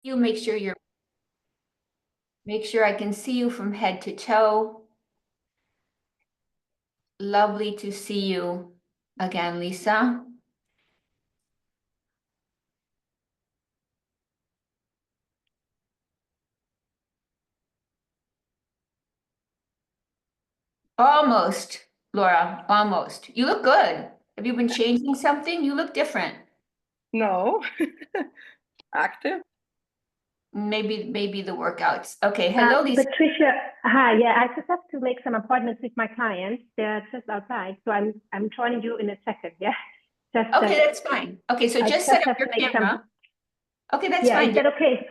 You make sure I can see you from head to toe. Lovely to see you again, Lisa. Almost, Laura, almost. You look good. Have you been changing something? You look different. No. Active. Maybe the workouts. Okay, hello, Lisa. Patricia, hi. Yeah, I just have to make some appointments with my clients. They're just outside, so I'm joining you in a second. Yeah. Just Okay, that's fine. Okay, so just set up your camera. Okay, that's yeah, fine. is that okay?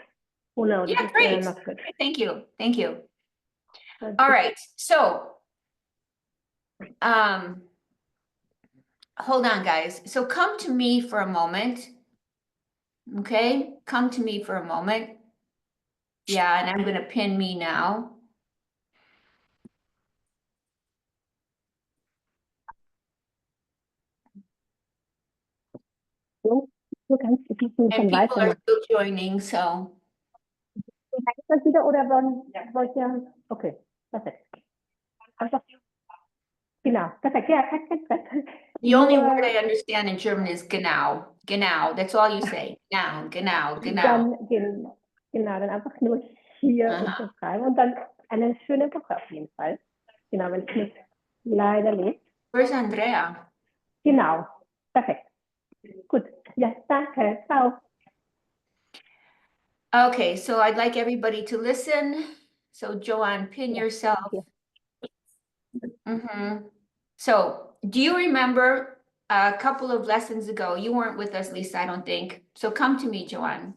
Oh no, Yeah, this is great. not good. Thank you. Thank you. All right, so hold on, guys. So come to me for a moment. Okay, come to me for a moment. Yeah, and I'm gonna pin me now. And people are still joining, so. Okay, perfect. Genau, perfect. Yeah, perfect. The only word I understand in German is genau. Genau. That's all you say. Genau, genau, genau. Genau, dann einfach nur hier unterschreiben und dann eine schöne Woche auf jeden Fall. Genau, wenn es nicht leider lebt. Where's Andrea? Genau, perfekt. Gut, ja, danke, ciao. Okay, so I'd like everybody to listen. So Joanne, pin yourself. So do you remember a couple of lessons ago? You weren't with us, Lisa, I don't think. So come to me, Joanne.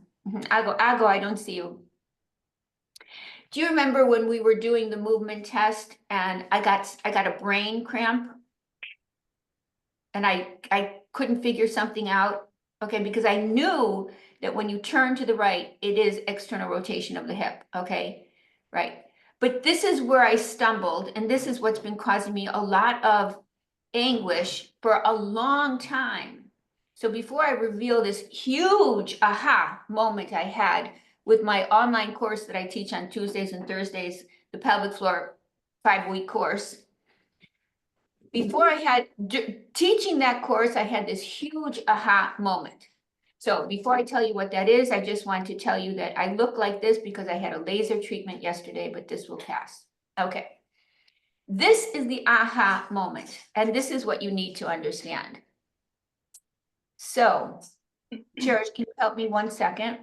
Ago, I don't see you. Do you remember when we were doing the movement test and I got a brain cramp? And I couldn't figure something out. Okay, because I knew that when you turn to the right, it is external rotation of the hip. Okay, right. But this is where I stumbled, and this is what's been causing me a lot of anguish for a long time. So before I reveal this huge aha moment I had with my online course that I teach on Tuesdays and Thursdays, the pelvic floor 5-week course, before I had teaching that course, I had this huge aha moment. So before I tell you what that is, I just want to tell you that I look like this because I had a laser treatment yesterday, but this will pass. Okay. This is the aha moment, and this is what you need to understand. So, Cherish, can you help me 1 second?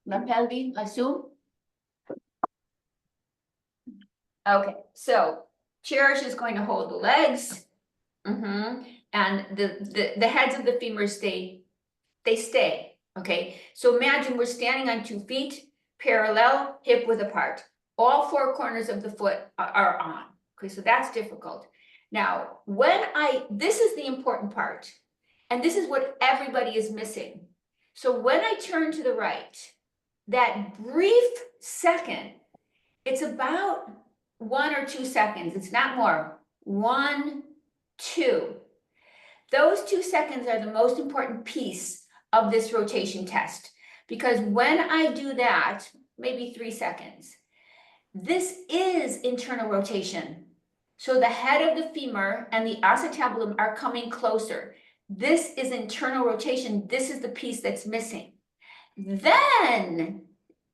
La pelvis, assume. Okay, so Cherish is going to hold the legs. And the heads of the femurs stay, okay? So imagine we're standing on 2 feet, parallel, hip width apart. All 4 corners of the foot are on, okay? So that's difficult. Now, this is the important part, and this is what everybody is missing. So when I turn to the right, that brief second, it's about 1 or 2 seconds, it's not more, 1, 2. Those 2 seconds are the most important piece of this rotation test, because when I do that, maybe 3 seconds, this is internal rotation. So the head of the femur and the acetabulum are coming closer. This is internal rotation. This is the piece that's missing. Then,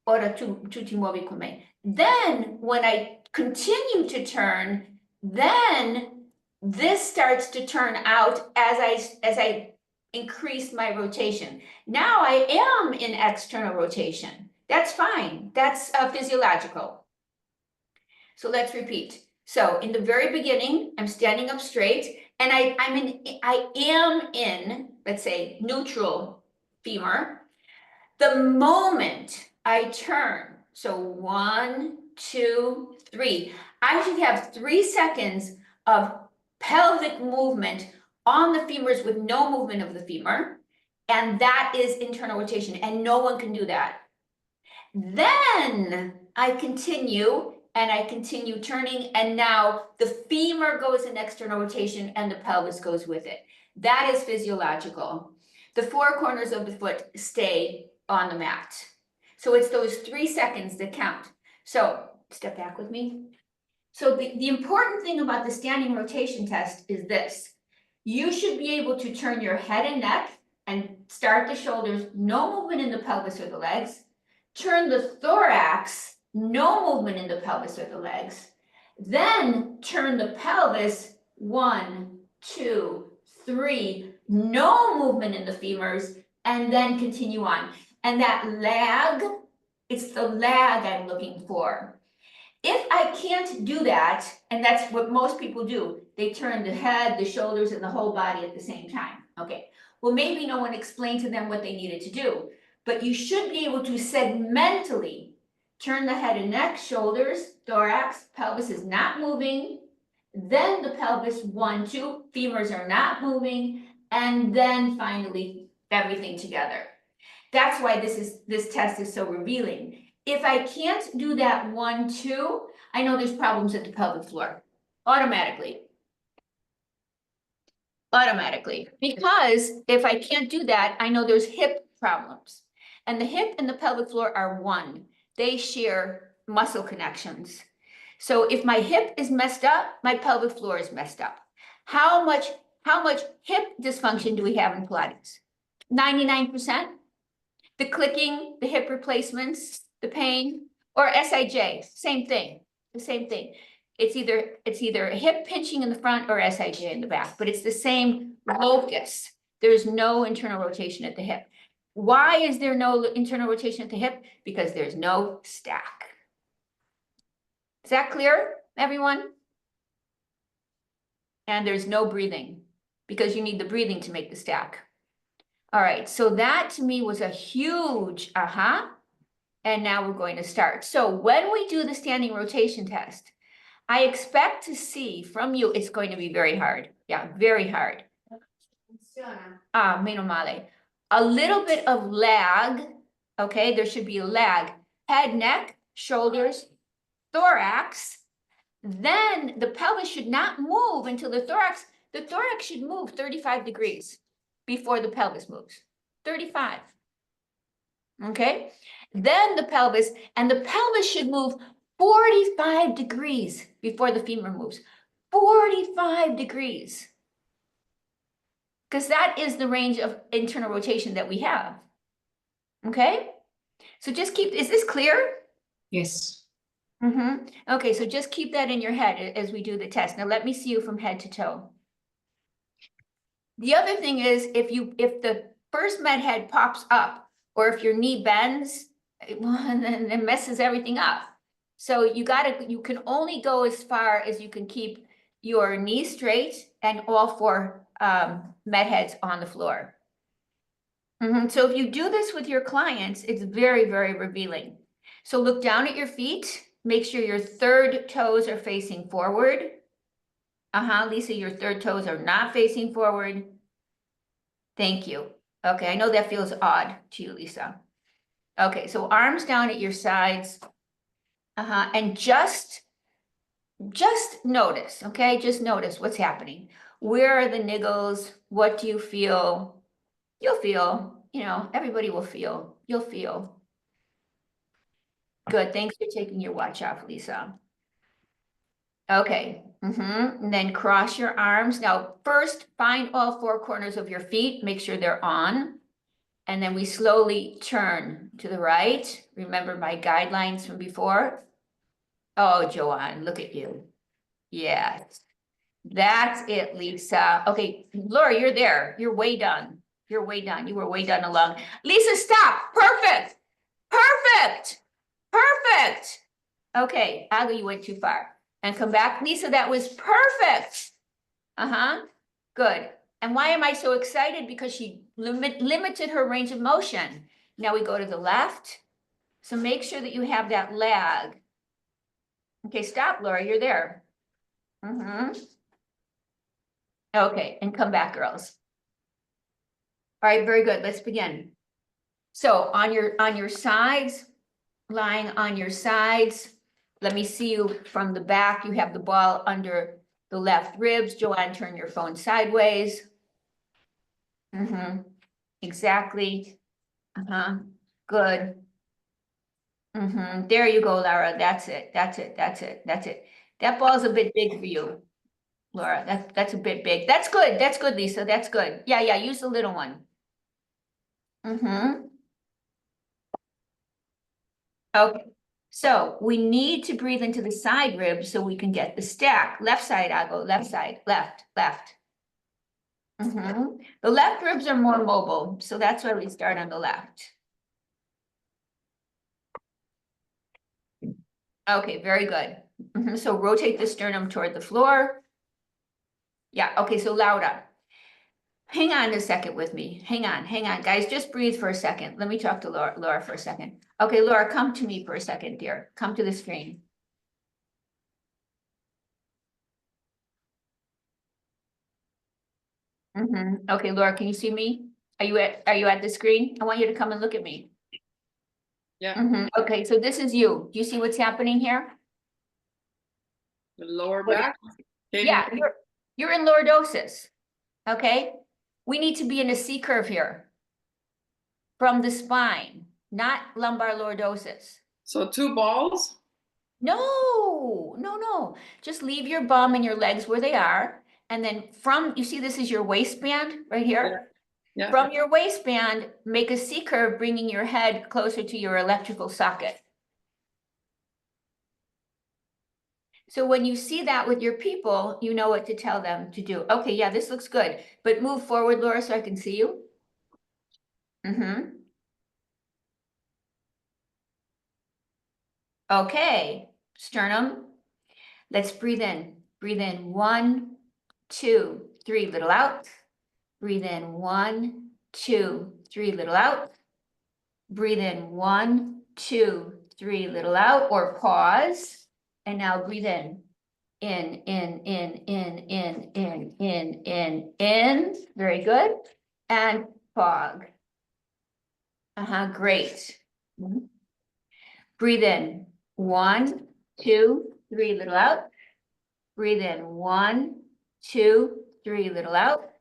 ora tu ti muovi con me. Then when I continue to turn, then this starts to turn out as I increase my rotation. Now I am in external rotation. That's fine. That's physiological. So let's repeat. So in the very beginning, I'm standing up straight, and I am in, let's say, neutral femur. The moment I turn, so 1, 2, 3, I should have 3 seconds of pelvic movement on the femurs with no movement of the femur, and that is internal rotation, and no one can do that. Then I continue, and I continue turning, and now the femur goes in external rotation and the pelvis goes with it. That is physiological. The four corners of the foot stay on the mat. So it's those 3 seconds that count. So step back with me. So the important thing about the standing rotation test is this. You should be able to turn your head and neck and start the shoulders, no movement in the pelvis or the legs. Turn the thorax, no movement in the pelvis or the legs. Then turn the pelvis, 1, 2, 3, no movement in the femurs, and then continue on. And that lag, it's the lag I'm looking for. If I can't do that, and that's what most people do, they turn the head, the shoulders, and the whole body at the same time. Okay, well, maybe no one explained to them what they needed to do, but you should be able to segmentally turn the head and neck, shoulders, thorax, pelvis is not moving, then the pelvis, 1, 2, femurs are not moving, and then finally everything together. That's why this test is so revealing. If I can't do that 1, 2, I know there's problems at the pelvic floor, automatically. Automatically, because if I can't do that, I know there's hip problems. And the hip and the pelvic floor are one. They share muscle connections. So if my hip is messed up, my pelvic floor is messed up. How much hip dysfunction do we have in Pilates? 99%? The clicking, the hip replacements, the pain, or SIJ, same thing, the same thing. It's either hip pinching in the front or SIJ in the back, but it's the same locus. There's no internal rotation at the hip. Why is there no internal rotation at the hip? Because there's no stack. Is that clear, everyone? And there's no breathing, because you need the breathing to make the stack. All right, so that to me was a huge aha. And now we're going to start. So when we do the standing rotation test, I expect to see from you, it's going to be very hard. Yeah, very hard. Meno male. A little bit of lag. Okay, there should be a lag. Head, neck, shoulders, thorax. Then the pelvis should not move until the thorax should move 35 degrees before the pelvis moves. 35. Okay, then the pelvis should move 45 degrees before the femur moves. 45 degrees. Because that is the range of internal rotation that we have. Okay, so just keep, is this clear? Yes. Okay, so just keep that in your head as we do the test. Now let me see you from head to toe. The other thing is, if the first med head pops up, or if your knee bends, then it messes everything up. So you can only go as far as you can keep your knee straight and all 4 med heads on the floor. So if you do this with your clients, it's very, very revealing. So look down at your feet, make sure your 3rd toes are facing forward. Lisa, your 3rd toes are not facing forward. Thank you. Okay, I know that feels odd to you, Lisa. Okay, so arms down at your sides. And just notice, okay? Just notice what's happening. Where are the niggles? What do you feel? You'll feel, everybody will feel. You'll feel. Good, thanks for taking your watch off, Lisa. Okay, and then cross your arms. Now, first, find all 4 corners of your feet. Make sure they're on. And then we slowly turn to the right. Remember my guidelines from before? Oh, Joanne, look at you. Yes, that's it, Lisa. Okay, Laura, you're there. You're way done. You're way done. You were way done along. Lisa, stop. Perfect. Perfect. Perfect. Okay, Aga, you went too far. And come back. Lisa, that was perfect. Good. And why am I so excited? Because she limited her range of motion. Now we go to the left. So make sure that you have that lag. Okay, stop, Laura, you're there. Okay, and come back, girls. All right, very good. Let's begin. So on your sides, lying on your sides, let me see you from the back. You have the ball under the left ribs. Joanne, turn your phone sideways. Mm-hmm. Exactly. Uh-huh. Good. Mm-hmm. There you go, Laura. That's it. That's it. That's it. That's it. That ball's a bit big for you, Laura. That's a bit big. That's good. That's good, Lisa. That's good. Yeah, yeah. Use the little one. Mm-hmm. Okay. So we need to breathe into the side ribs so we can get the stack. Left side, I go left side, left, left. Mm-hmm. The left ribs are more mobile, so that's why we start on the left. Okay, very good. Mhm, so rotate the sternum toward the floor. Yeah, okay, so louder. Hang on a second with me. Hang on, guys, just breathe for a second. Let me talk to Laura for a second. Okay, Laura, come to me for a second, dear. Come to the screen. Okay, Laura, can you see me? Are you at the screen? I want you to come and look at me. Yeah. Okay, so this is you. Do you see what's happening here? The lower What- back. Yeah, you're in lordosis. Okay, we need to be in a C curve here. From the spine, not lumbar lordosis. So 2 balls. No, no, no. Just leave your bum and your legs where they are. And then you see this is your waistband right here? Yeah. From your waistband, make a C curve, bringing your head closer to your electrical socket. So when you see that with your people, you know what to tell them to do. Okay, yeah, this looks good. But move forward, Laura, so I can see you. Okay, sternum. Let's breathe in. Breathe in 1, 2, 3, little out. Breathe in 1, 2, 3, little out. Breathe in 1, 2, 3, little out, or pause. And now breathe in. In. Very good. And fog. Great. Breathe in. 1, 2, 3, little out. Breathe in 1, 2, 3, little out.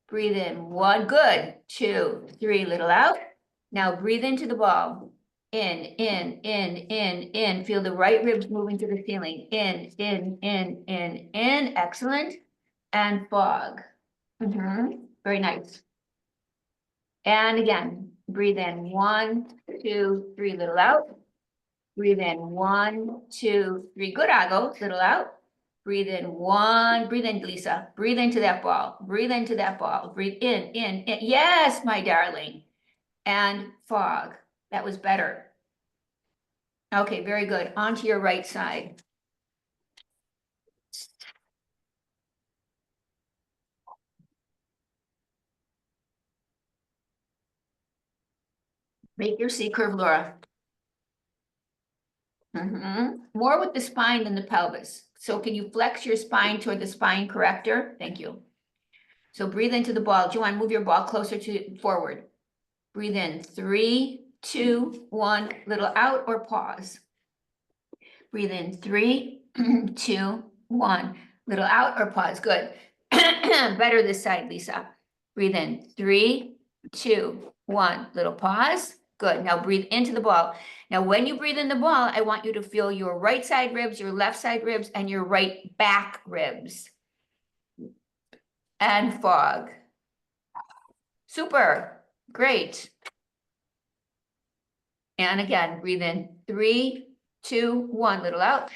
Breathe in 1, good. 2, 3, little out. Now breathe into the ball. In. Feel the right ribs moving to the ceiling. In. Excellent. And fog. Very nice. And again, breathe in 1, 2, 3, little out. Breathe in 1, 2, 3. Good, Ago. Little out. Breathe in 1. Breathe in, Lisa. Breathe into that ball. Breathe into that ball. Breathe in. Yes, my darling. And fog. That was better. Okay, very good. Onto your right side. Make your C curve, Laura. More with the spine than the pelvis. So can you flex your spine toward the spine corrector? Thank you. So breathe into the ball. Do you want to move your ball closer to forward? Breathe in 3, 2, 1, little out or pause. Breathe in 3, 2, 1, little out or pause. Good. Better this side, Lisa. Breathe in 3, 2, 1, little pause. Good. Now breathe into the ball. Now, when you breathe in the ball, I want you to feel your right side ribs, your left side ribs, and your right back ribs. And fog. Super. Great. And again, breathe in 3, 2, 1, little out.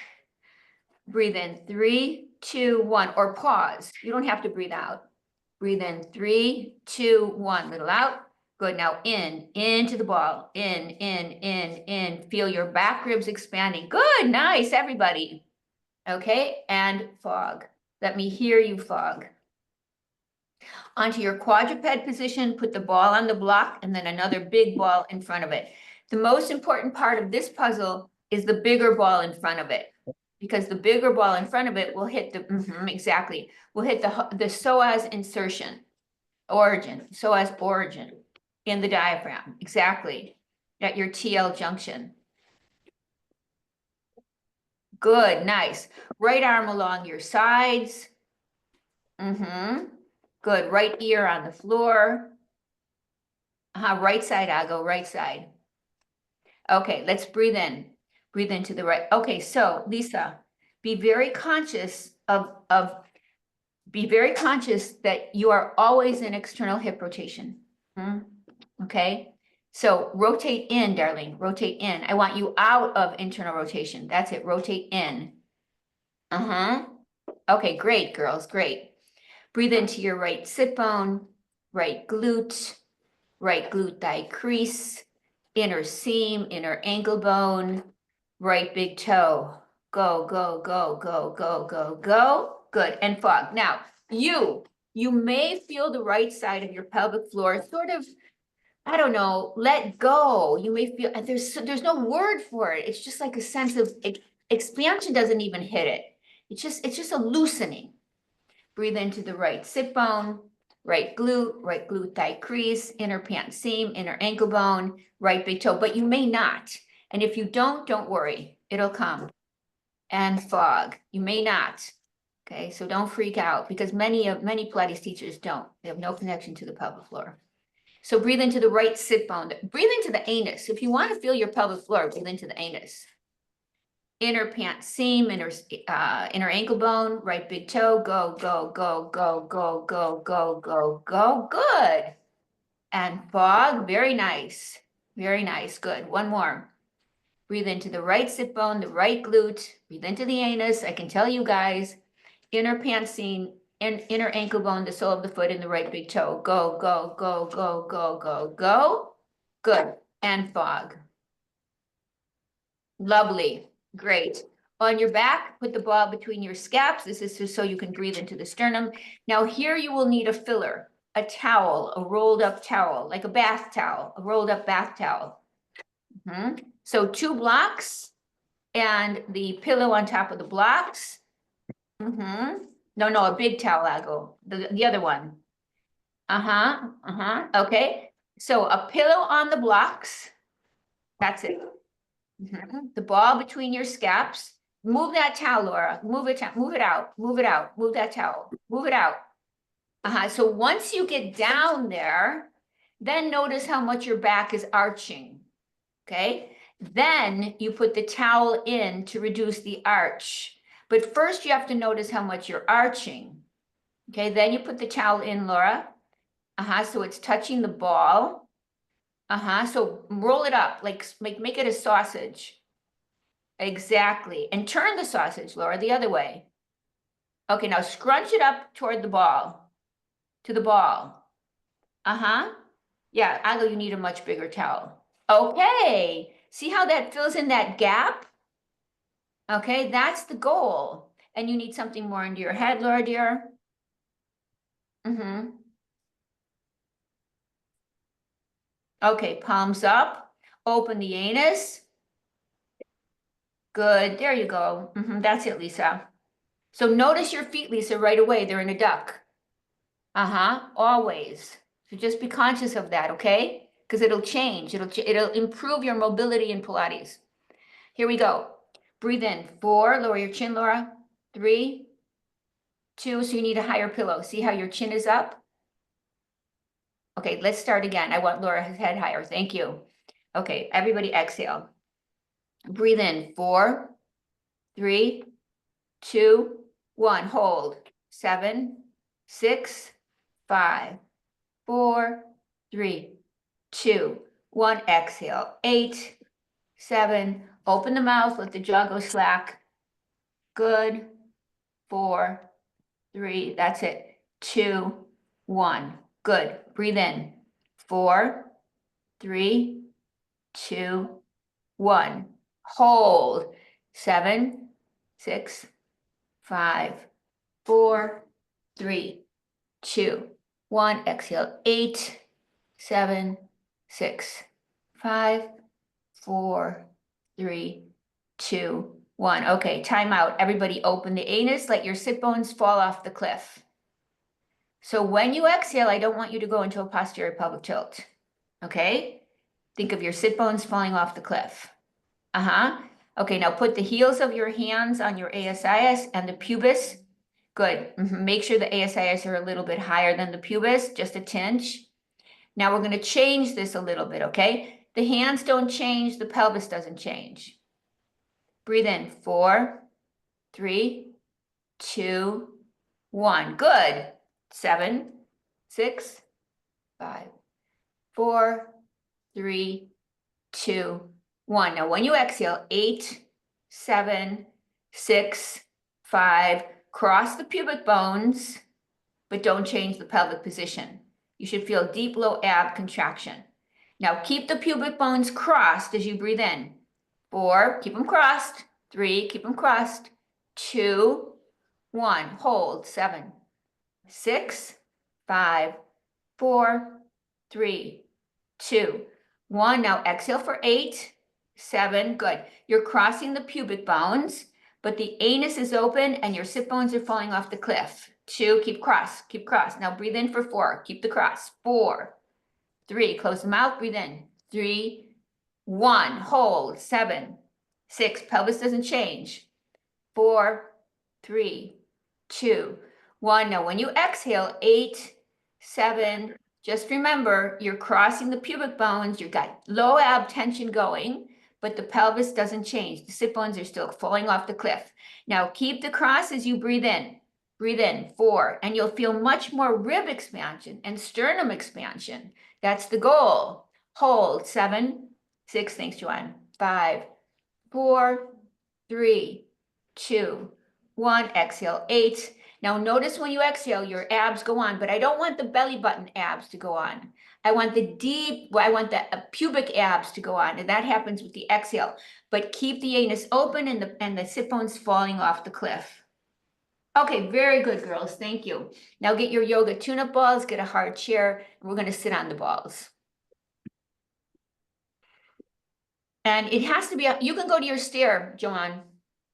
Breathe in 3, 2, 1, or pause. You don't have to breathe out. Breathe in 3, 2, 1, little out. Good. Now into the ball. In. Feel your back ribs expanding. Good. Nice, everybody. Okay. And fog. Let me hear you, fog. Onto your quadruped position, put the ball on the block and then another big ball in front of it. The most important part of this puzzle is the bigger ball in front of it, because the bigger ball in front of it will hit the, exactly, will hit the psoas insertion, psoas origin in the diaphragm, exactly, at your TL junction. Good, nice. Right arm along your sides. Good, right ear on the floor. Right side, Ago, right side. Okay, let's breathe in. Breathe into the right. Okay, so Lisa, be very conscious be very conscious that you are always in external hip rotation. Okay, so rotate in, darling, rotate in. I want you out of internal rotation. That's it, rotate in. Okay, great, girls, great. Breathe into your right sit bone, right glute thigh crease, inner seam, inner ankle bone, right big toe. Go, go, go, go, go, go, go. Good, and fog. Now, you may feel the right side of your pelvic floor sort of, I don't know, let go. You may feel, and there's no word for it. It's just like a sense of expansion doesn't even hit it. It's just a loosening. Breathe into the right sit bone, right glute thigh crease, inner pant seam, inner ankle bone, right big toe, but you may not. And if you don't worry, it'll come. And fog, you may not. Okay, so don't freak out because many Pilates teachers don't. They have no connection to the pelvic floor. So breathe into the right sit bone. Breathe into the anus. If you want to feel your pelvic floor, breathe into the anus. Inner pant seam, inner ankle bone, right big toe, go, go, go, go, go, go, go, go, go, good. And fog, very nice, good. One more. Breathe into the right sit bone, the right glute, breathe into the anus. I can tell you guys, inner pant seam, inner ankle bone, the sole of the foot, and the right big toe. Go, go, go, go, go, go, go. Good. And fog. Lovely. Great. On your back, put the ball between your scaps. This is just so you can breathe into the sternum. Now here you will need a filler, a towel, a rolled up towel, like a bath towel, a rolled up bath towel. So 2 blocks and the pillow on top of the blocks. No, a big towel, Ago, the other one. Okay. So a pillow on the blocks. That's it. The ball between your scaps. Move that towel, Laura. Move it out. Move that towel. Move it out. So once you get down there, then notice how much your back is arching. Okay. Then you put the towel in to reduce the arch. But first you have to notice how much you're arching. Okay. Then you put the towel in, Laura. So it's touching the ball. So roll it up, like make it a sausage. Exactly. And turn the sausage, Laura, the other way. Okay, now scrunch it up toward the ball, to the ball. Yeah, Ago, you need a much bigger towel. Okay, see how that fills in that gap? Okay, that's the goal. And you need something more into your head, Laura, dear. Okay, palms up, open the anus. Good, there you go. That's it, Lisa. So notice your feet, Lisa, right away. They're in a duck. Always. So just be conscious of that, okay? Because it'll change. It'll improve your mobility in Pilates. Here we go. Breathe in. 4. Lower your chin, Laura. 3, 2. So you need a higher pillow. See how your chin is up? Okay, let's start again. I want Laura's head higher. Thank you. Okay, everybody exhale. Breathe in. 4, 3, 2, 1. Hold. 7, 6, 5, 4, 3, 2, 1. Exhale. 8, 7. Open the mouth. Let the jaw go slack. Good. 4, 3. That's it. 2, 1. Good. Breathe in. 4, 3, 2, 1. Hold. 7, 6, 5, 4, 3, 2, 1. Exhale. 8, 7, 6, 5, 4, 3, 2, 1. Okay, time out. Everybody open the anus. Let your sit bones fall off the cliff. So when you exhale, I don't want you to go into a posterior pelvic tilt. Okay? Think of your sit bones falling off the cliff. Okay, now put the heels of your hands on your ASIS and the pubis. Good. Make sure the ASIs are a little bit higher than the pubis, just a tinge. Now we're going to change this a little bit, okay? The hands don't change, the pelvis doesn't change. Breathe in, 4, 3, 2, 1. Good. 7, 6, 5, 4, 3, 2, 1. Now when you exhale, 8, 7, 6, 5, cross the pubic bones, but don't change the pelvic position. You should feel deep low ab contraction. Now keep the pubic bones crossed as you breathe in. 4, keep them crossed. 3, keep them crossed. 2, 1, hold. 7, 6, 5, 4, 3, 2, 1. Now exhale for 8, 7, good. You're crossing the pubic bones, but the anus is open and your sit bones are falling off the cliff. 2, keep cross, keep cross. Now breathe in for 4, keep the cross. 4, 3, close the mouth, breathe in. 3, 1, hold. 7, 6, pelvis doesn't change. 4, 3, 2, 1. Now when you exhale, 8, 7, just remember you're crossing the pubic bones, you've got low ab tension going, but the pelvis doesn't change. The sit bones are still falling off the cliff. Now keep the cross as you breathe in. Breathe in, 4, and you'll feel much more rib expansion and sternum expansion. That's the goal. Hold. 7, 6, thanks, Joanne. 5, 4, 3, 2, 1. Exhale, 8. Now notice when you exhale, your abs go on, but I don't want the belly button abs to go on. I want the pubic abs to go on, and that happens with the exhale. But keep the anus open and the sit bones falling off the cliff. Okay, very good, girls. Thank you. Now get your yoga tune-up balls, get a hard chair, and we're going to sit on the balls. And it has to be, you can go to your stair, Joanne.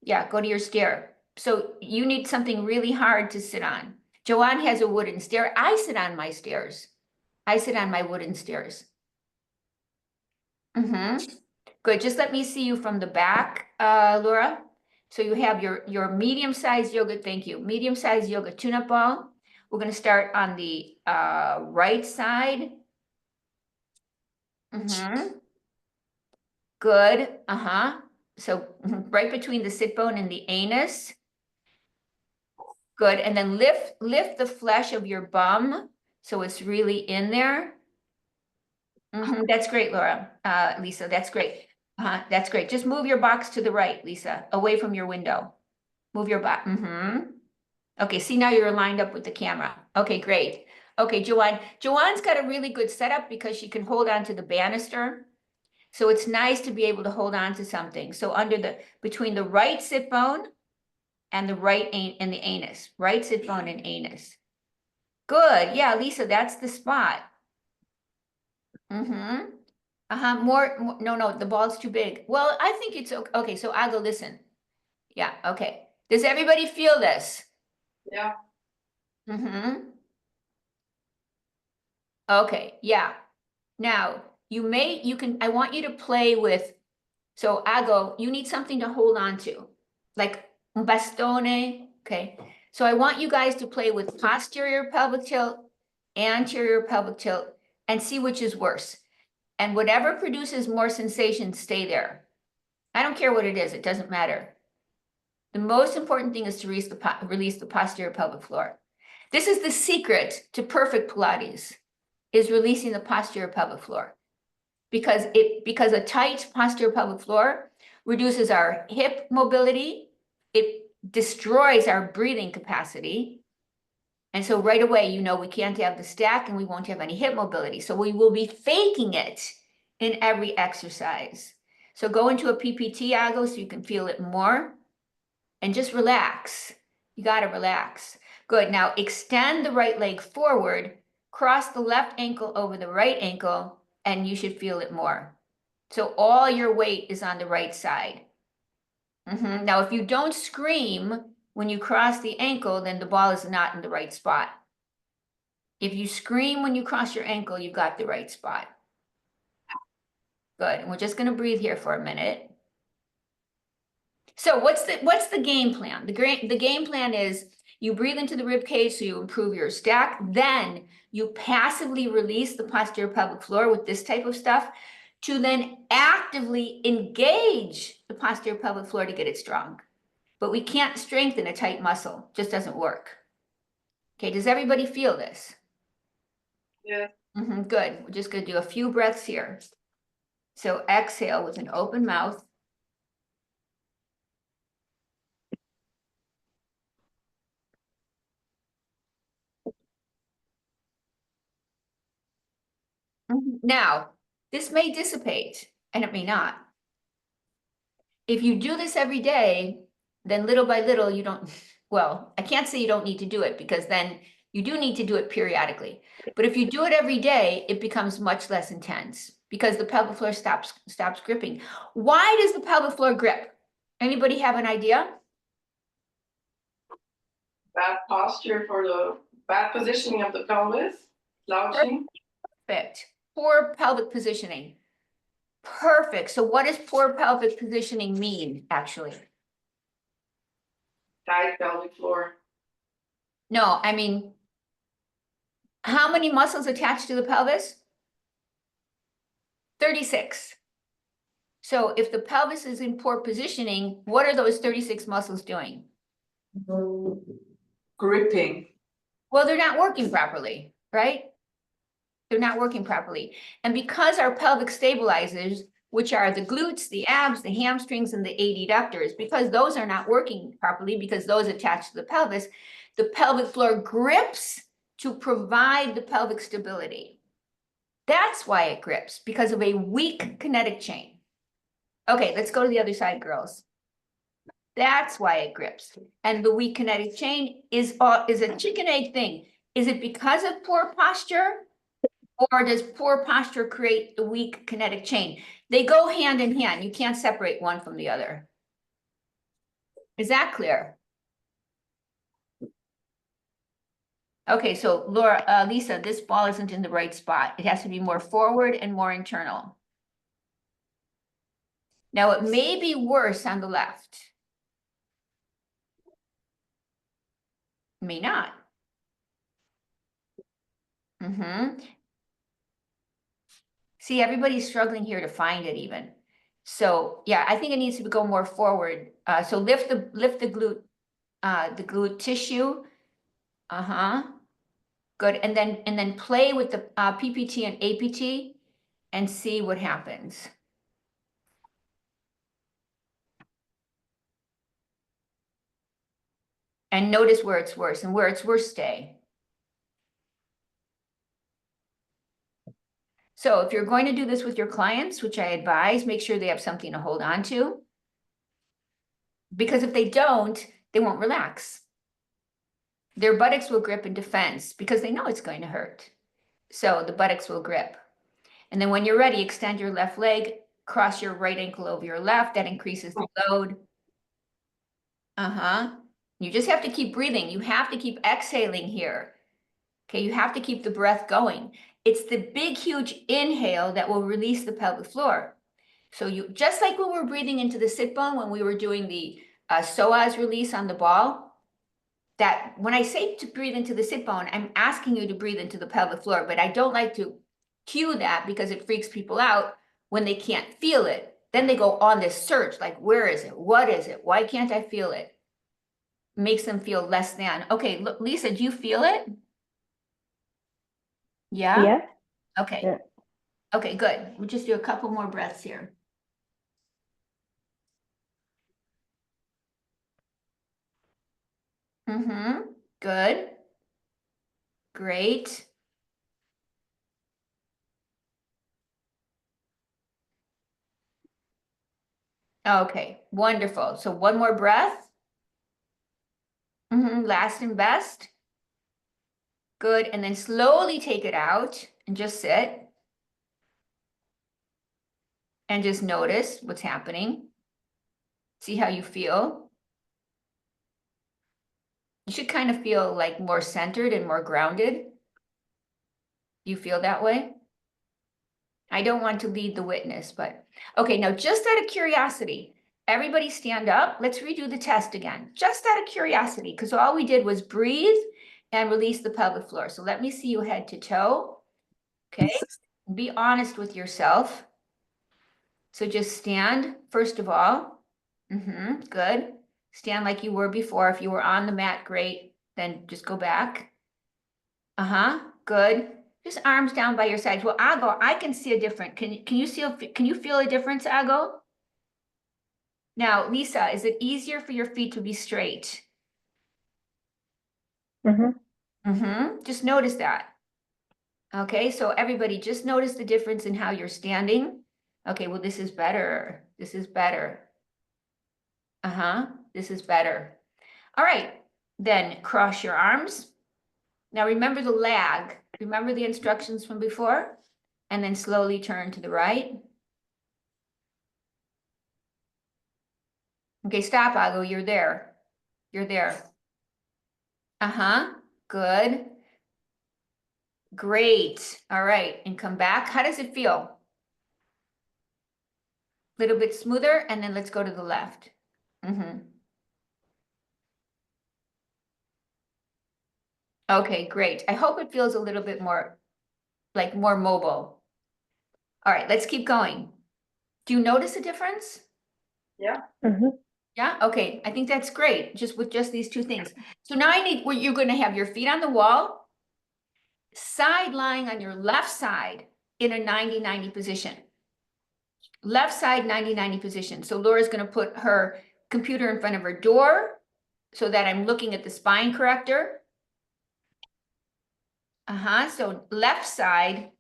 Yeah, go to your stair. So you need something really hard to sit on. Joanne has a wooden stair. I sit on my stairs. I sit on my wooden stairs. Good. Just let me see you from the back, Laura. So you have your medium-sized yoga, thank you, medium-sized yoga tune-up ball. We're going to start on the right side. Good. So right between the sit bone and the anus. Good. And then lift the flesh of your bum so it's really in there. That's great, Laura. Lisa, that's great. That's great. Just move your box to the right, Lisa, away from your window. Move your box. Okay, see, now you're lined up with the camera. Okay, great. Okay, Joanne. Joanne's got a really good setup because she can hold on to the banister. So it's nice to be able to hold on to something. So between the right sit bone and the the anus, right sit bone and anus. Good. Yeah, Lisa, that's the spot. More, no, the ball's too big. Well, I think it's okay. Okay, so I'll go listen. Yeah, okay. Does everybody feel this? Yeah. Okay, yeah. Now, I want you to play with, so Ago, you need something to hold on to, like un bastone, okay? So I want you guys to play with posterior pelvic tilt, anterior pelvic tilt, and see which is worse. And whatever produces more sensation, stay there. I don't care what it is, it doesn't matter. The most important thing is to release the posterior pelvic floor. This is the secret to perfect Pilates, is releasing the posterior pelvic floor. Because a tight posterior pelvic floor reduces our hip mobility, it destroys our breathing capacity. And so right away, we can't have the stack and we won't have any hip mobility. So we will be faking it in every exercise. So go into a PPT, Ago, so you can feel it more. And just relax. You got to relax. Good. Now extend the right leg forward, cross the left ankle over the right ankle, and you should feel it more. So all your weight is on the right side. Now, if you don't scream when you cross the ankle, then the ball is not in the right spot. If you scream when you cross your ankle, you've got the right spot. Good. And we're just going to breathe here for a minute. So what's the game plan? The game plan is You breathe into the rib cage, so you improve your stack. Then you passively release the posterior pelvic floor with this type of stuff to then actively engage the posterior pelvic floor to get it strong. But we can't strengthen a tight muscle, just doesn't work. Okay, does everybody feel this? Yeah. Good, we're just gonna do a few breaths here. So exhale with an open mouth. Now, this may dissipate and it may not. If you do this every day, then little by little, you don't, well, I can't say you don't need to do it because then you do need to do it periodically. But if you do it every day, it becomes much less intense because the pelvic floor stops gripping. Why does the pelvic floor grip? Anybody have an idea? Bad posture for the bad positioning of the pelvis, slouching. Perfect. Poor pelvic positioning. Perfect. So what does poor pelvic positioning mean, actually? Tight pelvic floor. No, I mean, how many muscles attached to the pelvis? 36. So if the pelvis is in poor positioning, what are those 36 muscles doing? Gripping. Well, they're not working properly, right? They're not working properly. And because our pelvic stabilizers, which are the glutes, the abs, the hamstrings, and the adductors, because those are not working properly, because those attach to the pelvic floor grips to provide the pelvic stability. That's why it grips, because of a weak kinetic chain. Okay, let's go to the other side, girls. That's why it grips. And the weak kinetic chain is a chicken egg thing. Is it because of poor posture? Or does poor posture create the weak kinetic chain? They go hand in hand. You can't separate one from the other. Is that clear? Okay, so Laura, Lisa, this ball isn't in the right spot. It has to be more forward and more internal. Now it may be worse on the left. May not. See, everybody's struggling here to find it even. So yeah, I think it needs to go more forward. So lift the glute tissue. Good. And then play with the PPT and APT and see what happens. And notice where it's worse, and where it's worse, stay. So if you're going to do this with your clients, which I advise, make sure they have something to hold on to. Because if they don't, they won't relax. Their buttocks will grip in defense because they know it's going to hurt. So the buttocks will grip. And then when you're ready, extend your left leg, cross your right ankle over your left. That increases the load. You just have to keep breathing. You have to keep exhaling here. Okay, you have to keep the breath going. It's the big, huge inhale that will release the pelvic floor. So you, just like when we're breathing into the sit bone, when we were doing the psoas release on the ball, that when I say to breathe into the sit bone, I'm asking you to breathe into the pelvic floor, but I don't like to cue that because it freaks people out when they can't feel it. Then they go on this search, like, where is it? What is it? Why can't I feel it? Makes them feel less than. Okay, look, Lisa, do you feel it? Yeah? Yes. Okay. Yeah. Okay, good. We'll just do a couple more breaths here. Good. Great. Okay, wonderful. So one more breath. Last and best. Good. And then slowly take it out and just sit. And just notice what's happening. See how you feel. You should kind of feel like more centered and more grounded. You feel that way? I don't want to lead the witness, but okay, now just out of curiosity, Everybody stand up. Let's redo the test again, just out of curiosity, because all we did was breathe and release the pelvic floor. So let me see you head to toe. Okay, be honest with yourself. So just stand, first of all. Good. Stand like you were before. If you were on the mat, great. Then just go back. Good. Just arms down by your sides. Well, Ago, I can see a difference. Can you feel a difference, Ago? Now, Lisa, is it easier for your feet to be straight? Just notice that. Okay, so everybody just notice the difference in how you're standing. Okay, well, this is better. This is better. This is better. All right, then cross your arms. Now remember the lag. Remember the instructions from before? And then slowly turn to the right. Okay, stop, Ago, you're there. You're there. Good. Great. All right, and come back. How does it feel? Little bit smoother, and then let's go to the left. Okay, great. I hope it feels a little bit more, like more mobile. All right, let's keep going. Do you notice a difference? Yeah. Yeah, okay, I think that's great, just with just these two things. So now you're gonna have your feet on the wall, side lying on your left side in a 90-90 position. Left side 90-90 position. So Laura's gonna put her computer in front of her door so that I'm looking at the spine corrector. So left side,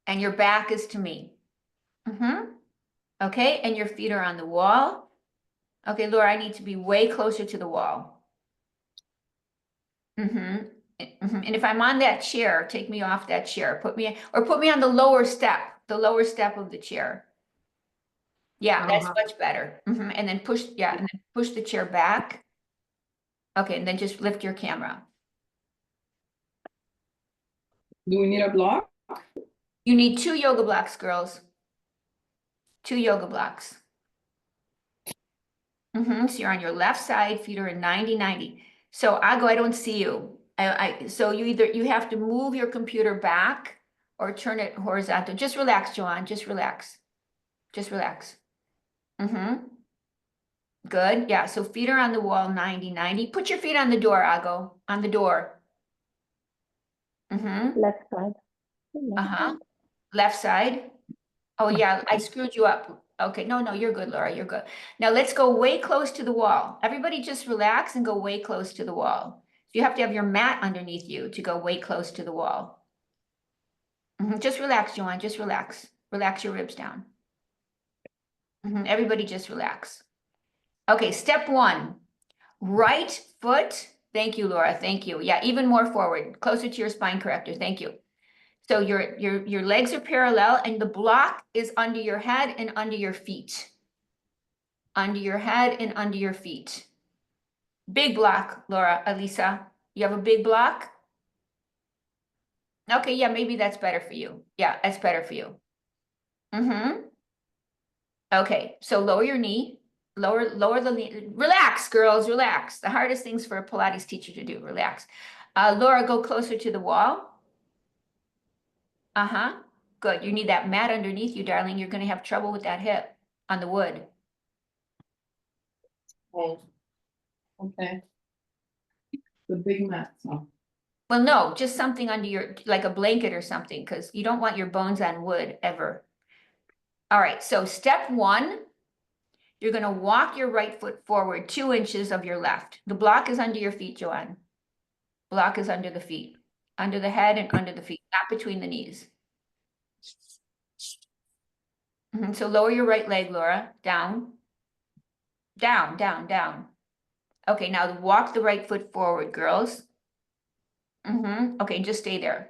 and your back is to me. Okay, and your feet are on the wall. Okay, Laura, I need to be way closer to the wall. And if I'm on that chair, take me off that chair, put me on the lower step of the chair. Yeah, that's much better. And then push the chair back. Okay, and then just lift your camera. Do we need a block? You need 2 yoga blocks, girls. 2 yoga blocks. So you're on your left side, feet are in 90-90. So I don't see you. So you have to move your computer back or turn it horizontal. Just relax, Joanne, just relax. Just relax. Good, yeah, so feet are on the wall, 90-90. Put your feet on the door, Ago, on the door. Left side. Left side. Oh yeah, I screwed you up. Okay, no, you're good, Laura, you're good. Now let's go way close to the wall. Everybody just relax and go way close to the wall. You have to have your mat underneath you to go way close to the wall. Just relax, Joanne, just relax. Relax your ribs down. Everybody just relax. Okay, step 1, right foot. Thank you, Laura, thank you. Yeah, even more forward, closer to your spine corrector, thank you. So your legs are parallel and the block is under your head and under your feet. Under your head and under your feet. Big block, Laura, Elisa. You have a big block? Okay, yeah, maybe that's better for you. Yeah, that's better for you. Okay, so lower your knee. Lower the knee. Relax, girls, relax. The hardest things for a Pilates teacher to do, relax. Laura, go closer to the wall. Good. You need that mat underneath you, darling. You're going to have trouble with that hip on the wood. Oh, okay. The big mat. So. Well, no, just something under your, like a blanket or something, because you don't want your bones on wood ever. All right, so step 1, you're going to walk your right foot forward 2 inches of your left. The block is under your feet, Joanne. Block is under the feet, under the head and under the feet, not between the knees. So lower your right leg, Laura, down. Down, down, down. Okay, now walk the right foot forward, girls. Okay, just stay there.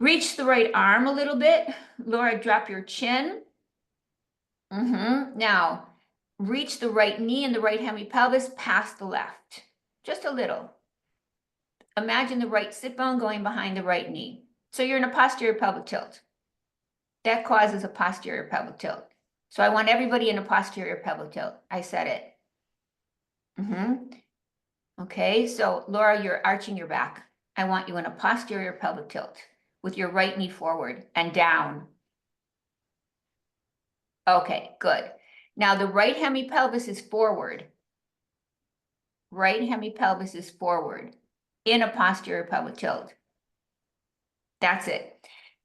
Reach the right arm a little bit. Laura, drop your chin. Now, reach the right knee and the right hemipelvis past the left. Just a little. Imagine the right sit bone going behind the right knee. So you're in a posterior pelvic tilt. That causes a posterior pelvic tilt. So I want everybody in a posterior pelvic tilt. I said it. Okay, so Laura, you're arching your back. I want you in a posterior pelvic tilt with your right knee forward and down. Okay, good. Now the right hemipelvis is forward. Right hemipelvis is forward in a posterior pelvic tilt. That's it.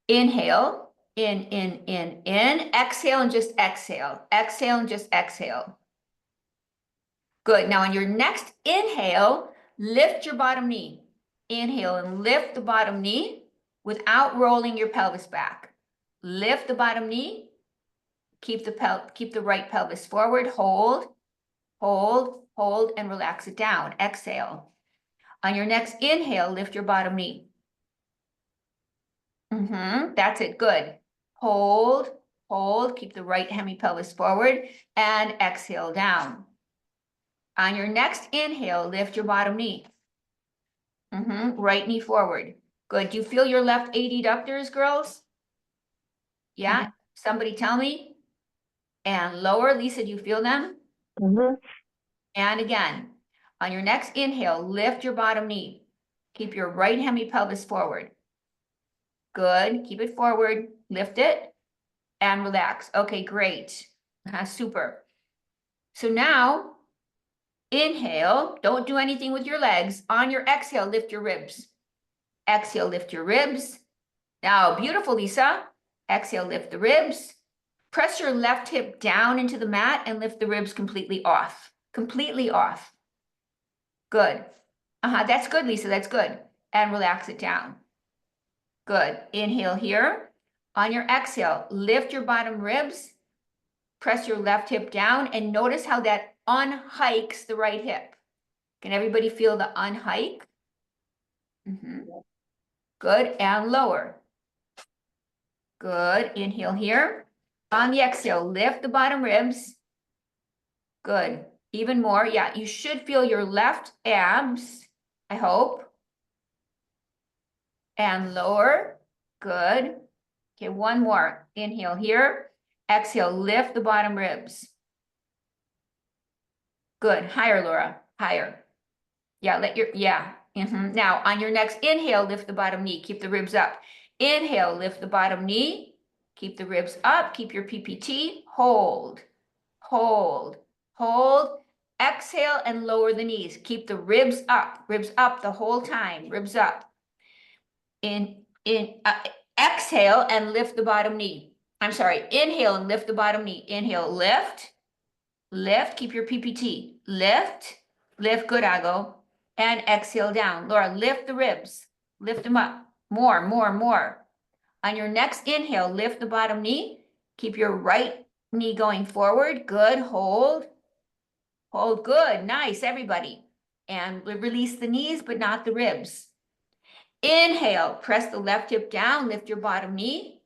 Inhale, in, exhale and just exhale. Exhale and just exhale. Good. Now on your next inhale, lift your bottom knee. Inhale and lift the bottom knee without rolling your pelvis back. Lift the bottom knee. Keep the right pelvis forward. Hold, hold, hold, and relax it down. Exhale. On your next inhale, lift your bottom knee. That's it. Good. Hold, hold. Keep the right hemipelvis forward and exhale down. On your next inhale, lift your bottom knee. Right knee forward. Good. Do you feel your left adductors, girls? Yeah? Somebody tell me. And lower. Lisa, do you feel them? And again, on your next inhale, lift your bottom knee. Keep your right hemipelvis forward. Good. Keep it forward. Lift it and relax. Okay, great. Super. So now, inhale. Don't do anything with your legs. On your exhale, lift your ribs. Exhale, lift your ribs. Now, beautiful, Lisa. Exhale, lift the ribs. Press your left hip down into the mat and lift the ribs completely off. Completely off. Good. That's good, Lisa. That's good. And relax it down. Good. Inhale here. On your exhale, lift your bottom ribs. Press your left hip down and notice how that unhikes the right hip. Can everybody feel the unhike? Good. And lower. Good. Inhale here. On the exhale, lift the bottom ribs. Good. Even more. Yeah, you should feel your left abs, I hope. And lower. Good. Okay, one more. Inhale here. Exhale, lift the bottom ribs. Good. Higher, Laura. Higher. Yeah, Now, on your next inhale, lift the bottom knee. Keep the ribs up. Inhale, lift the bottom knee. Keep the ribs up. Keep your PPT. Hold, hold, hold. Exhale and lower the knees. Keep the ribs up the whole time. Ribs up. Exhale and lift the bottom knee. I'm sorry. Inhale and lift the bottom knee. Inhale, lift, lift. Keep your PPT. Lift, lift. Good, Ago. And exhale down. Laura, lift the ribs. Lift them up. More, more, more. On your next inhale, lift the bottom knee. Keep your right knee going forward. Good. Hold. Hold. Good. Nice, everybody. And release the knees, but not the ribs. Inhale. Press the left hip down. Lift your bottom knee.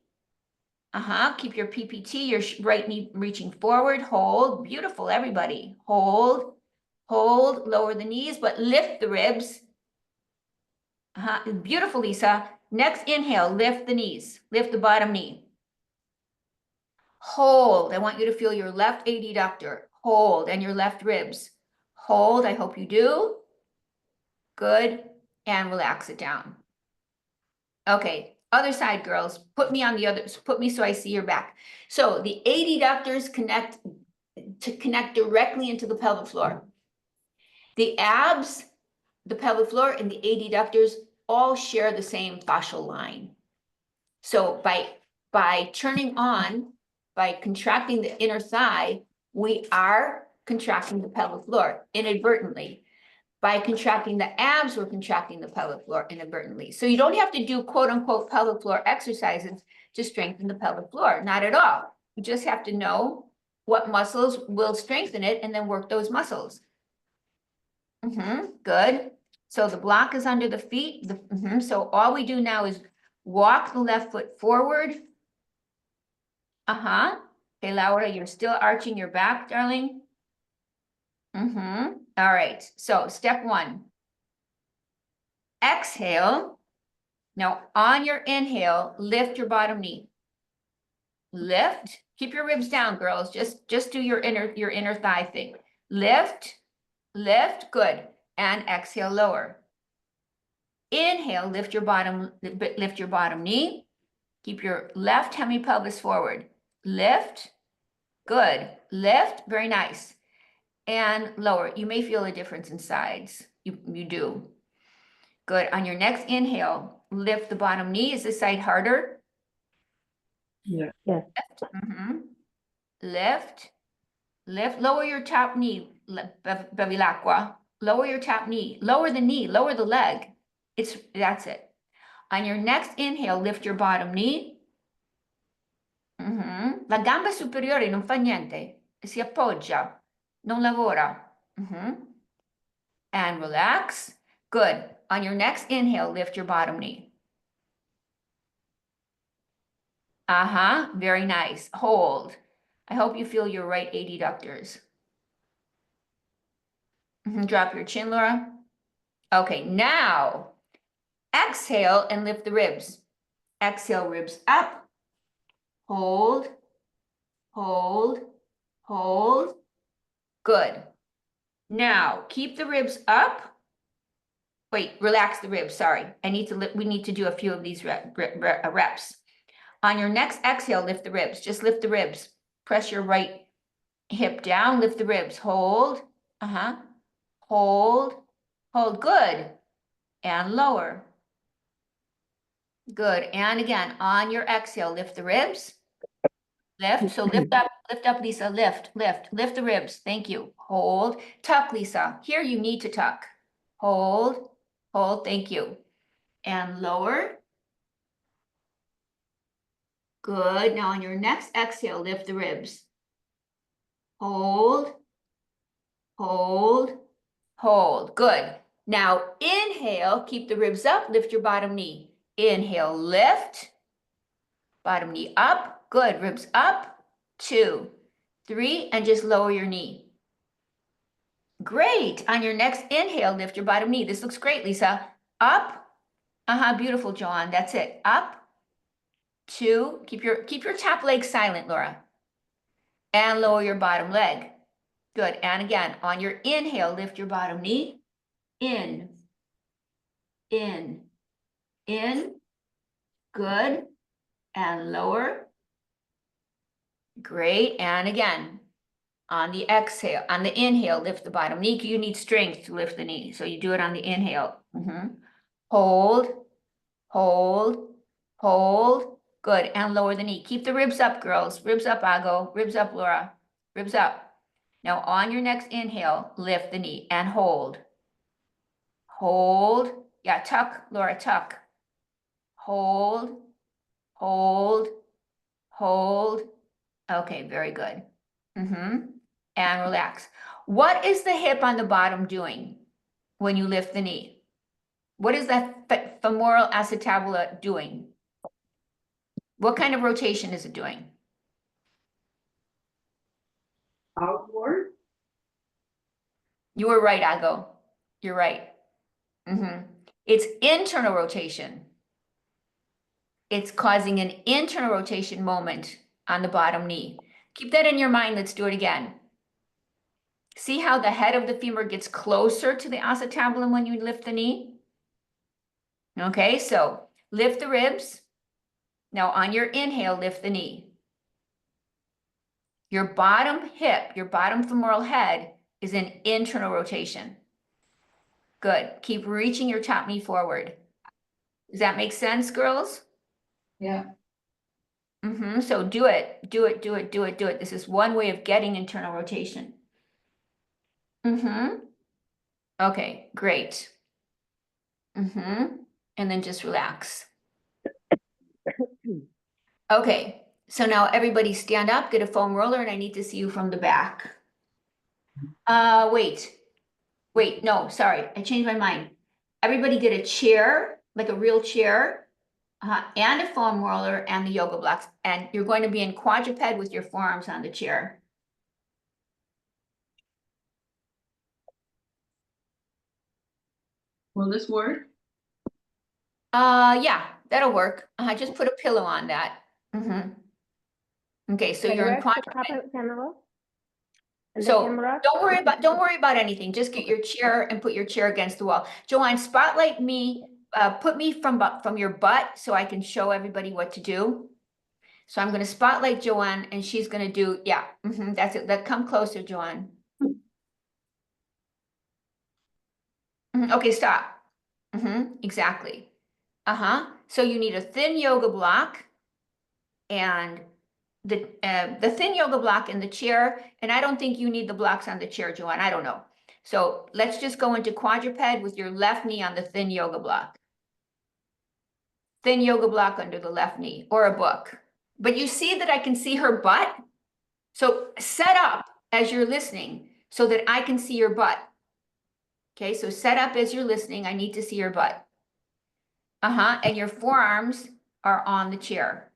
Keep your PPT, your right knee reaching forward. Hold. Beautiful, everybody. Hold. Hold. Lower the knees, but lift the ribs. Beautiful, Lisa. Next inhale, lift the knees. Lift the bottom knee. Hold. I want you to feel your left adductor. Hold. And your left ribs. Hold. I hope you do. Good. And relax it down. Okay. Other side, girls. Put me on the other. Put me so I see your back. So the adductors connect directly into the pelvic floor. The abs, the pelvic floor, and the adductors all share the same fascial line. So by turning on, by contracting the inner thigh, we are contracting the pelvic floor inadvertently. By contracting the abs, we're contracting the pelvic floor inadvertently. So you don't have to do quote unquote pelvic floor exercises to strengthen the pelvic floor, not at all. You just have to know what muscles will strengthen it and then work those muscles. Good. So the block is under the feet. So all we do now is walk the left foot forward. Okay, Laura, you're still arching your back, darling. All right. So step one. Exhale. Now on your inhale, lift your bottom knee. Lift, Keep your ribs down, girls. Just do your inner thigh thing. Lift, lift, good. And exhale, lower. Inhale, lift your bottom knee. Keep your left hemipelvis forward. Lift, good. Lift, very nice. And lower. You may feel a difference in sides. You do. Good. On your next inhale, lift the bottom knee. Is this side harder? Yeah. Yes. Lift, lift, lower your top knee, bevilacqua. Lower your top knee, lower the knee, lower the leg. That's it. On your next inhale, lift your bottom knee. La gamba superiore non fa niente, si appoggia, non lavora. And relax. Good. On your next inhale, lift your bottom knee. Very nice. Hold. I hope you feel your right adductors. Drop your chin, Laura. Okay, now exhale and lift the ribs. Exhale, ribs up. Hold, hold, hold. Good. Now keep the ribs up. Wait, relax the ribs. Sorry, we need to do a few of these reps. On your next exhale, lift the ribs. Just lift the ribs. Press your right hip down. Lift the ribs. Hold. Hold. Hold. Good. And lower. Good. And again, on your exhale, lift the ribs. Lift. So lift up, Lisa. Lift the ribs. Thank you. Hold. Tuck, Lisa. Here you need to tuck. Hold. Hold. Thank you. And lower. Good. Now on your next exhale, lift the ribs. Hold. Hold. Hold. Good. Now inhale, keep the ribs up, lift your bottom knee. Inhale, lift. Bottom knee up. Good. Ribs up. 2, 3, and just lower your knee. Great. On your next inhale, lift your bottom knee. This looks great, Lisa. Up. Beautiful, John. That's it. Up. 2. Keep your top leg silent, Laura. And lower your bottom leg. Good. And again, on your inhale, lift your bottom knee. In. Good. And lower. Great. And again, on the exhale, on the inhale, lift the bottom knee. You need strength to lift the knee. So you do it on the inhale. Hold, hold, hold. Good. And lower the knee. Keep the ribs up, girls. Ribs up, Ago. Ribs up, Laura. Ribs up. Now on your next inhale, lift the knee and hold. Hold. Yeah, tuck, Laura, tuck. Hold, hold, hold. Okay, very good. And relax. What is the hip on the bottom doing when you lift the knee? What is that femoral acetabula doing? What kind of rotation is it doing? Outward. You were right, Ago. You're right. It's internal rotation. It's causing an internal rotation moment on the bottom knee. Keep that in your mind. Let's do it again. See how the head of the femur gets closer to the acetabulum when you lift the knee? Okay, so lift the ribs. Now on your inhale, lift the knee. Your bottom hip, your bottom femoral head is in internal rotation. Good. Keep reaching your top knee forward. Does that make sense, girls? Yeah. So do it. This is one way of getting internal rotation. Okay, great. And then just relax. Okay, so now everybody stand up, get a foam roller, and I need to see you from the back. Wait, no, sorry, I changed my mind. Everybody get a chair, like a real chair, and a foam roller and the yoga blocks. And you're going to be in quadruped with your forearms on the chair. Will this work? Yeah, that'll work. Just put a pillow on that. Okay, so Like, you're in where's the quadruped. camera? And the So camera? don't worry about anything. Just get your chair and put your chair against the wall. Joanne, spotlight me, put me from your butt so I can show everybody what to do. So I'm gonna spotlight Joanne and she's gonna do, yeah, that's it. Come closer, Joanne. Okay, stop. Exactly. So you need a thin yoga block and the thin yoga block in the chair, and I don't think you need the blocks on the chair, Joanne, I don't know. So let's just go into quadruped with your left knee on the thin yoga block. Thin yoga block under the left knee, or a book. But you see that I can see her butt? So set up as you're listening so that I can see your butt. Okay, so set up as you're listening, I need to see your butt. And your forearms are on the chair.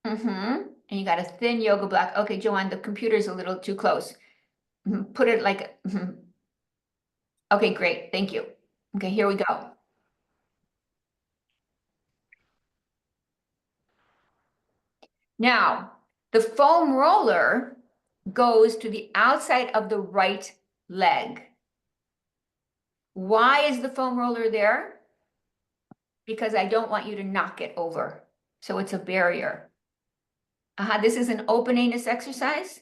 And you got a thin yoga block. Okay, Joanne, the computer's a little too close. Put it like, okay, great, thank you. Okay, here we go. Now, the foam roller goes to the outside of the right leg. Why is the foam roller there? Because I don't want you to knock it over. So it's a barrier. This is an open anus exercise.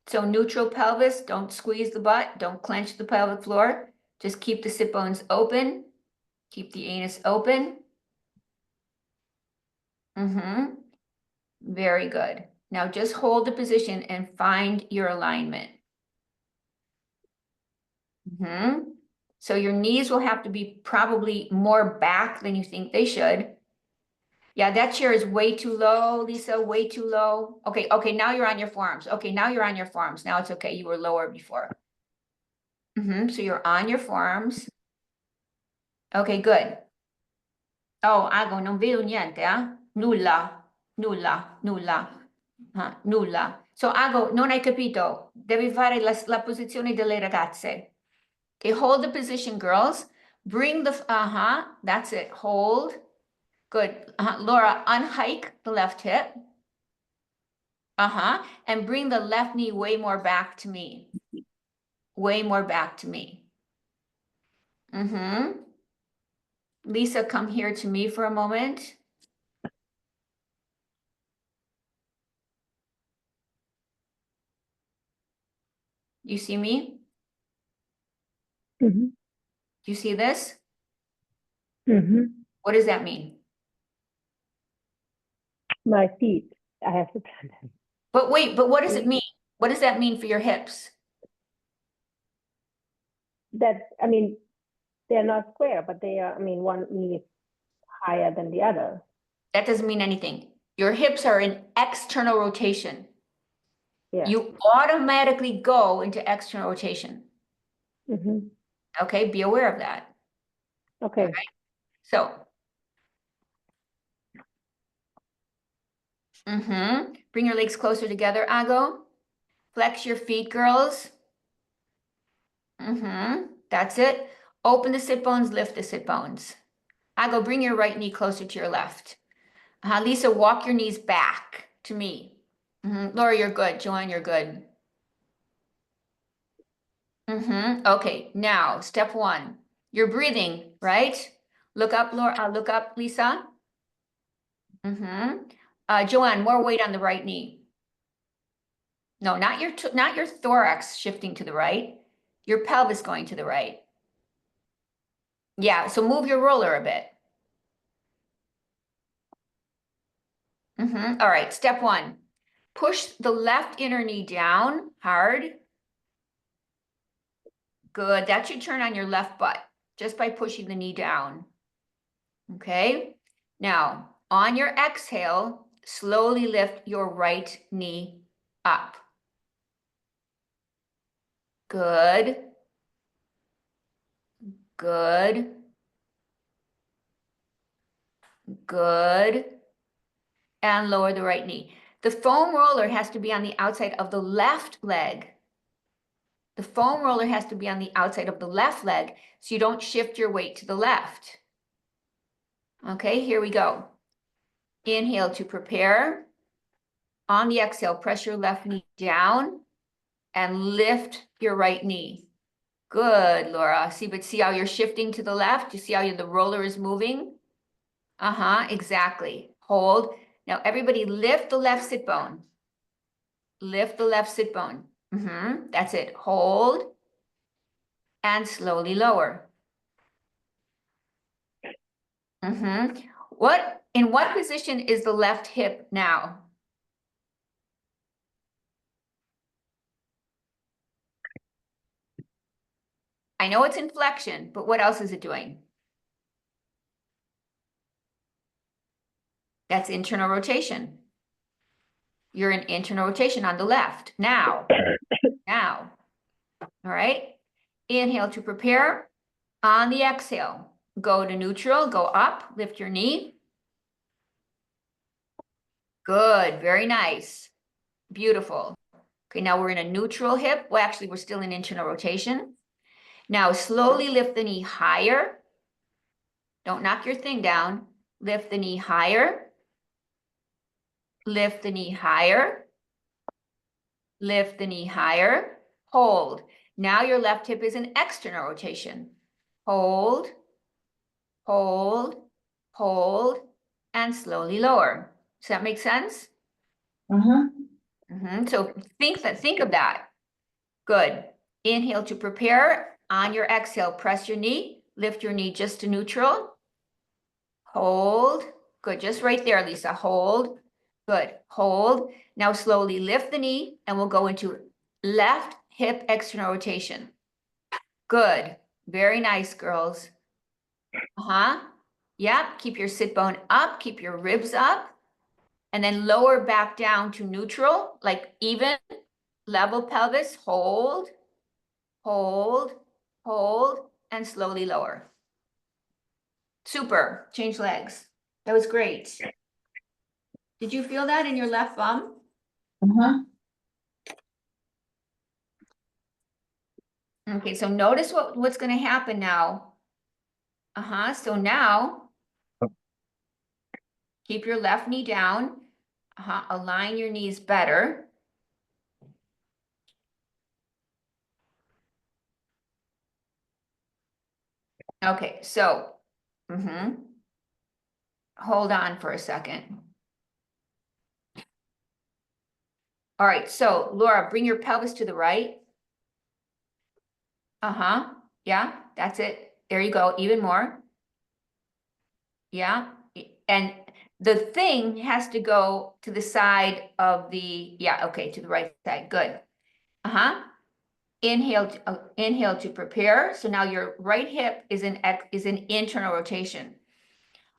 So neutral pelvis, don't squeeze the butt, don't clench the pelvic floor. Just keep the sit bones open, keep the anus open. Very good. Now just hold the position and find your alignment. So your knees will have to be probably more back than you think they should. Yeah, that chair is way too low, Lisa, way too low. Okay, now you're on your forearms. Okay, now you're on your forearms. Now it's okay, you were lower before. So you're on your forearms. Okay, good. Oh, Ago, non vedo niente, Nulla, nulla, nulla, nulla. So Ago, non hai capito, devi fare la posizione delle ragazze. Okay, hold the position, girls. Bring the, that's it, hold. Good. Laura, unhike the left hip. And bring the left knee way more back to me. Way more back to me. Lisa, come here to me for a moment. You see me? Do you see this? What does that mean? My feet, I have to plant them. But wait, but what does it mean? What does that mean for your hips? That, I mean, they're not square, but they are, I mean, one knee is higher than the other. That doesn't mean anything. Your hips are in external rotation. Yeah. You automatically go into external rotation. Okay, be aware of that. Okay. All right? So, bring your legs closer together, Ago. Flex your feet, girls. That's it. Open the sit bones, lift the sit bones. Ago, bring your right knee closer to your left. Lisa, walk your knees back to me. Laura, you're good. Joanne, you're good. Okay, now step one. You're breathing, right? Look up, Laura. Look up, Lisa. Joanne, more weight on the right knee. No, not your thorax shifting to the right. Your pelvis going to the right. Yeah, so move your roller a bit. All right, step one. Push the left inner knee down hard. Good, that should turn on your left butt just by pushing the knee down. Okay, now on your exhale, slowly lift your right knee up. Good. Good. Good. And lower the right knee. The foam roller has to be on the outside of the left leg. The foam roller has to be on the outside of the left leg so you don't shift your weight to the left. Okay, here we go. Inhale to prepare. On the exhale, press your left knee down and lift your right knee. Good, Laura. See how you're shifting to the left? You see how the roller is moving? Exactly. Hold. Now everybody lift the left sit bone. Lift the left sit bone. That's it. Hold and slowly lower. In what position is the left hip now? I know it's in flexion, but what else is it doing? That's internal rotation. You're in internal rotation on the left. Now. All right. Inhale to prepare. On the exhale, go to neutral, go up, lift your knee. Good, very nice. Beautiful. Okay, now we're in a neutral hip. Well, actually, we're still in internal rotation. Now slowly lift the knee higher. Don't knock your thing down. Lift the knee higher. Lift the knee higher. Lift the knee higher. Hold. Now your left hip is in external rotation. Hold, hold, hold, and slowly lower. Does that make sense? So think of that. Good. Inhale to prepare. On your exhale, press your knee. Lift your knee just to neutral. Hold. Good. Just right there, Lisa. Hold. Good. Hold. Now slowly lift the knee and we'll go into left hip external rotation. Good. Very nice, girls. Yep. Keep your sit bone up. Keep your ribs up. And then lower back down to neutral, like even, level pelvis. Hold, hold, hold, and slowly lower. Super. Change legs. That was great. Did you feel that in your left bum? Okay, so notice what's going to happen now. So now, keep your left knee down. Align your knees better. Okay, so, hold on for a second. All right, so Laura, bring your pelvis to the right. Yeah, that's it. There you go, even more. Yeah, and the thing has to go to the side of the, to the right side, good. Inhale to prepare. So now your right hip is in internal rotation.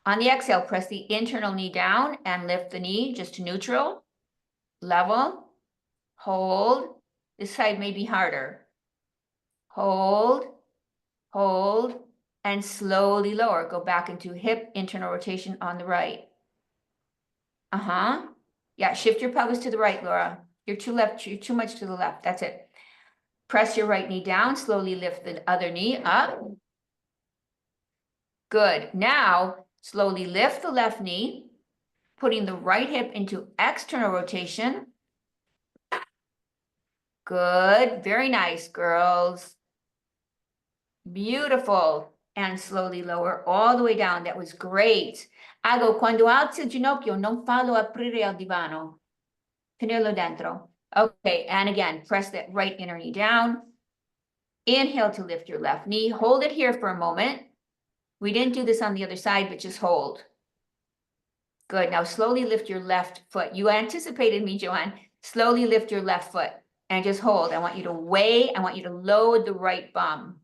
On the exhale, press the internal knee down and lift the knee just to neutral, level, hold. This side may be harder. Hold, hold, and slowly lower. Go back into hip internal rotation on the right. Yeah, shift your pelvis to the right, Laura. You're too much to the left. That's it. Press your right knee down, slowly lift the other knee up. Good. Now, slowly lift the left knee, putting the right hip into external rotation. Good. Very nice, girls. Beautiful. And slowly lower all the way down. That was great. Hago, quando alzi il ginocchio, non fallo aprire al divano. Tenerlo dentro. Okay, and again, press that right inner knee down. Inhale to lift your left knee. Hold it here for a moment. We didn't do this on the other side, but just hold. Good. Now slowly lift your left foot. You anticipated me, Joanne. Slowly lift your left foot and just hold. I want you to load the right bum.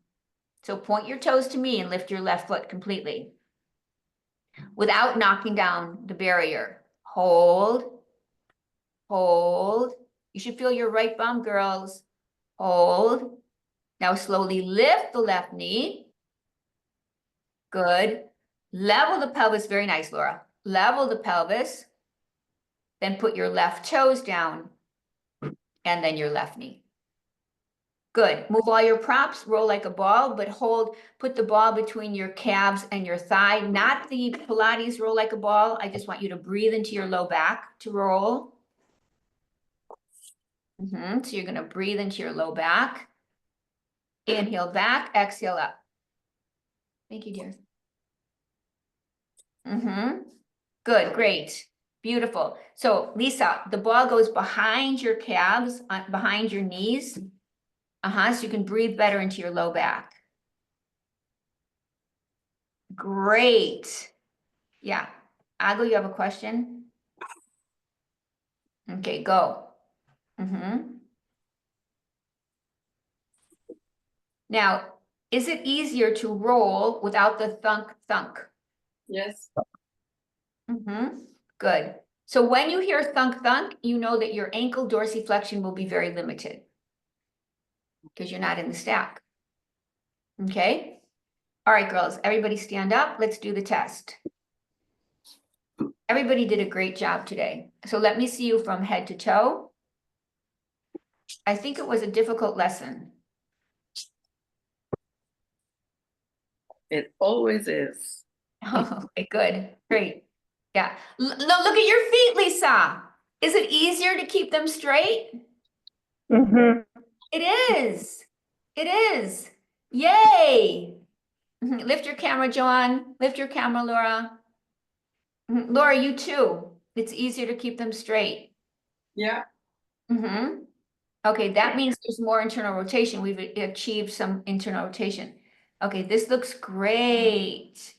So point your toes to me and lift your left foot completely without knocking down the barrier. Hold, hold. You should feel your right bum, girls. Hold. Now slowly lift the left knee. Good. Level the pelvis. Very nice, Laura. Level the pelvis. Then put your left toes down and then your left knee. Good. Move all your props, roll like a ball, but put the ball between your calves and your thigh, not the Pilates roll like a ball. I just want you to breathe into your low back to roll. So you're going to breathe into your low back. Inhale back, exhale up. Thank you, dear. Good, great. Beautiful. So Lisa, the ball goes behind your calves, behind your knees. So you can breathe better into your low back. Great. Yeah. Ago, you have a question? Okay, go. Now, is it easier to roll without the thunk thunk? Yes. Good. So when you hear thunk thunk, you know that your ankle dorsiflexion will be very limited because you're not in the stack. Okay. All right, girls, everybody stand up. Let's do the test. Everybody did a great job today. So let me see you from head to toe. I think it was a difficult lesson. It always is. Okay, good, great. Yeah, look at your feet, Lisa. Is it easier to keep them straight? It is. It is. Yay. Lift your camera, Joanne. Lift your camera, Laura. Laura, you too. It's easier to keep them straight. Yeah. Okay, that means there's more internal rotation. We've achieved some internal rotation. Okay, this looks great.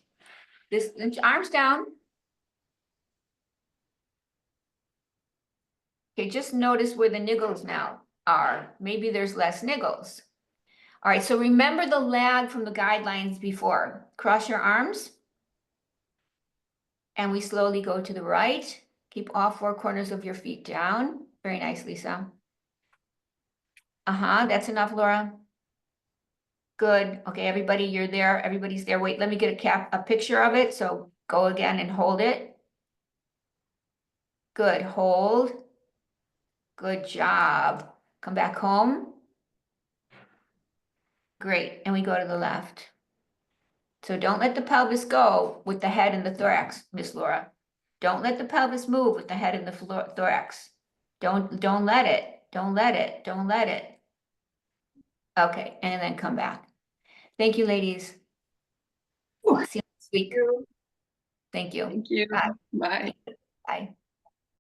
This arms down. Okay, just notice where the niggles now are. Maybe there's less niggles. All right, so remember the lag from the guidelines before. Cross your arms. And we slowly go to the right. Keep all four corners of your feet down. Very nice, Lisa. That's enough, Laura. Good. Okay, everybody, you're there. Everybody's there. Wait, let me get a picture of it. So go again and hold it. Good. Hold. Good job. Come back home. Great. And we go to the left. So don't let the pelvis go with the head and the thorax, Miss Laura. Don't let the pelvis move with the head and the thorax. Don't let it. Don't let it. Don't let it. Okay, and then come back. Thank you, ladies. See you next week. Thank you. Thank you. Bye. Bye. Bye.